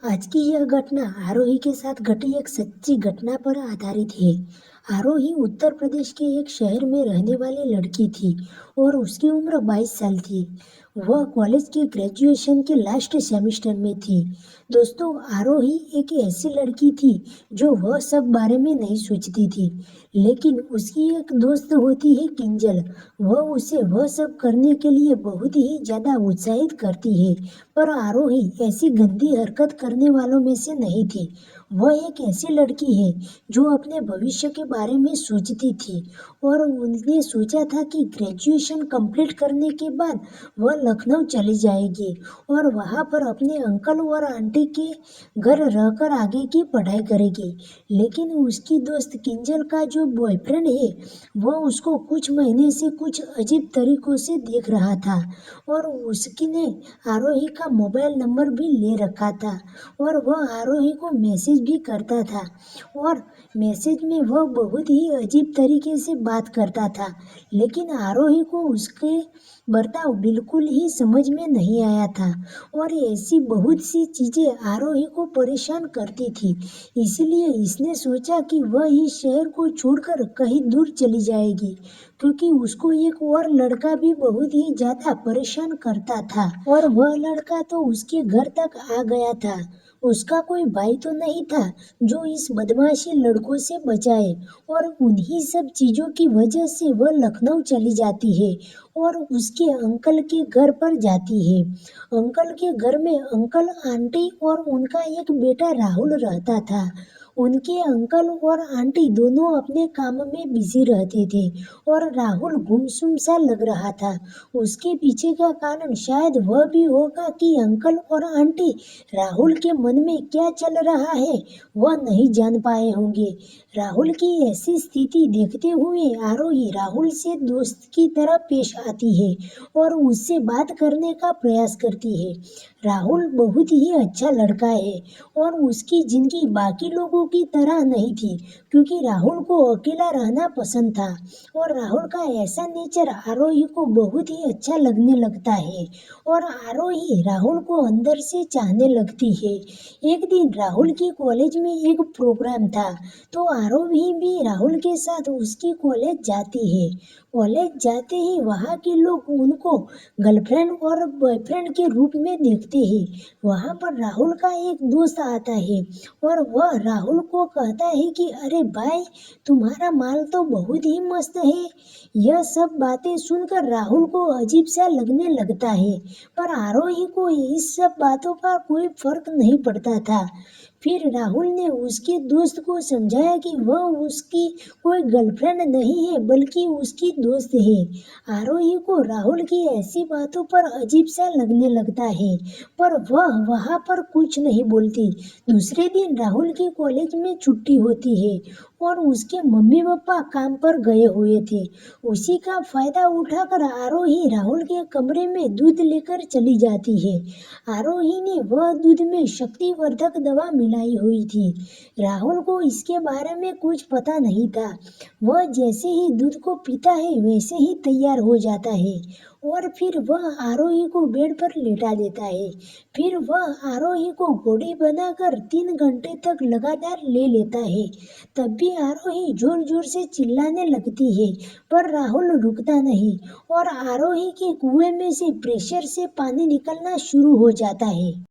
आज की यह घटना आरोही के साथ घटी एक सच्ची घटना पर आधारित है। आरोही उत्तर प्रदेश के एक शहर में रहने वाली लड़की थी और उसकी उम्र 22 साल थी। वह कॉलेज के ग्रेजुएशन के लास्ट सेमेस्टर में थी। दोस्तों, आरोही एक ऐसी लड़की थी जो वह सब बारे में नहीं सोचती थी, लेकिन उसकी एक दोस्त होती है किंजल। वह उसे वह सब करने के लिए बहुत ही ज्यादा उत्साहित करती है। पर आरोही ऐसी गंदी हरकत करने वालों में से नहीं थी। वह एक ऐसी लड़की है जो अपने भविष्य के बारे में सोचती थी और उन्होंने सोचा था कि ग्रेजुएशन कंप्लीट करने के बाद वह लखनऊ चली जाएगी और वहां पर अपने अंकल और आंटी के घर रहकर आगे की पढ़ाई करेगी। लेकिन उसकी दोस्त किंजल का जो बॉयफ्रेंड है, वह उसको कुछ महीने से कुछ अजीब तरीकों से देख रहा था और उसने आरोही का मोबाइल नंबर भी ले रखा था और वह आरोही को मैसेज भी करता था और मैसेज में वह बहुत ही अजीब तरीके से बात करता था। लेकिन आरोही को उसके बर्ताव बिल्कुल ही समझ में नहीं आया था और ऐसी बहुत सी चीजें आरोही को परेशान करती थी। इसलिए इसने सोचा कि वह इस शहर को छोड़कर कहीं दूर चली जाएगी, क्योंकि उसको एक और लड़का भी बहुत ही ज्यादा परेशान करता था और वह लड़का तो उसके घर तक आ गया था। उसका कोई भाई तो नहीं था जो इस बदमाशी लड़कों से बचाए और उन्हीं सब चीजों की वजह से वह लखनऊ चली जाती है और उसके अंकल के घर पर जाती है। अंकल के घर में अंकल, आंटी और उनका एक बेटा राहुल रहता था। उनके अंकल और आंटी दोनों अपने काम में बिजी रहते थे और राहुल गुमसुम सा लग रहा था। उसके पीछे का कारण शायद वह भी होगा कि अंकल और आंटी राहुल के मन में क्या चल रहा है वह नहीं जान पाए होंगे। राहुल की ऐसी स्थिति देखते हुए आरोही राहुल से दोस्त की तरह पेश आती है और उससे बात करने का प्रयास करती है। राहुल बहुत ही अच्छा लड़का है और उसकी जिंदगी बाकी लोगों की तरह नहीं थी, क्योंकि राहुल को अकेला रहना पसंद था और राहुल का ऐसा नेचर आरोही को बहुत ही अच्छा लगने लगता है और आरोही राहुल को अंदर से चाहने लगती है। एक दिन राहुल की कॉलेज में एक प्रोग्राम था, तो आरोही भी राहुल के साथ उसकी कॉलेज जाती है। कॉलेज जाते ही वहाँ के लोग उनको गर्लफ्रेंड और बॉयफ्रेंड के रूप में देखते हैं। वहाँ पर राहुल का एक दोस्त आता है और वह राहुल को कहता है कि अरे भाई, तुम्हारा माल तो बहुत ही मस्त है। यह सब बातें सुनकर राहुल को अजीब सा लगने लगता है, पर आरोही को इस सब बातों का कोई फर्क नहीं पड़ता था। फिर राहुल ने उसके दोस्त को समझाया कि वह उसकी कोई गर्लफ्रेंड नहीं है बल्कि उसकी दोस्त है। आरोही को राहुल की ऐसी बातों पर अजीब सा लगने लगता है, पर वह वहाँ पर कुछ नहीं बोलती। दूसरे दिन राहुल की कॉलेज में छुट्टी होती है और उसके मम्मी पापा काम पर गए हुए थे। उसी का फायदा उठाकर आरोही राहुल के कमरे में दूध लेकर चली जाती है। आरोही ने वह दूध में शक्तिवर्धक दवा मिलाई हुई थी। राहुल को इसके बारे में कुछ पता नहीं था। वह जैसे ही दूध को पीता है वैसे ही तैयार हो जाता है और फिर वह आरोही को बेड पर लेटा देता है। फिर वह आरोही को घोड़ी बनाकर 3 घंटे तक लगातार ले लेता है। तब भी आरोही जोर जोर से चिल्लाने लगती है, पर राहुल रुकता नहीं और आरोही के कुएं में से प्रेशर से पानी निकलना शुरू हो जाता है।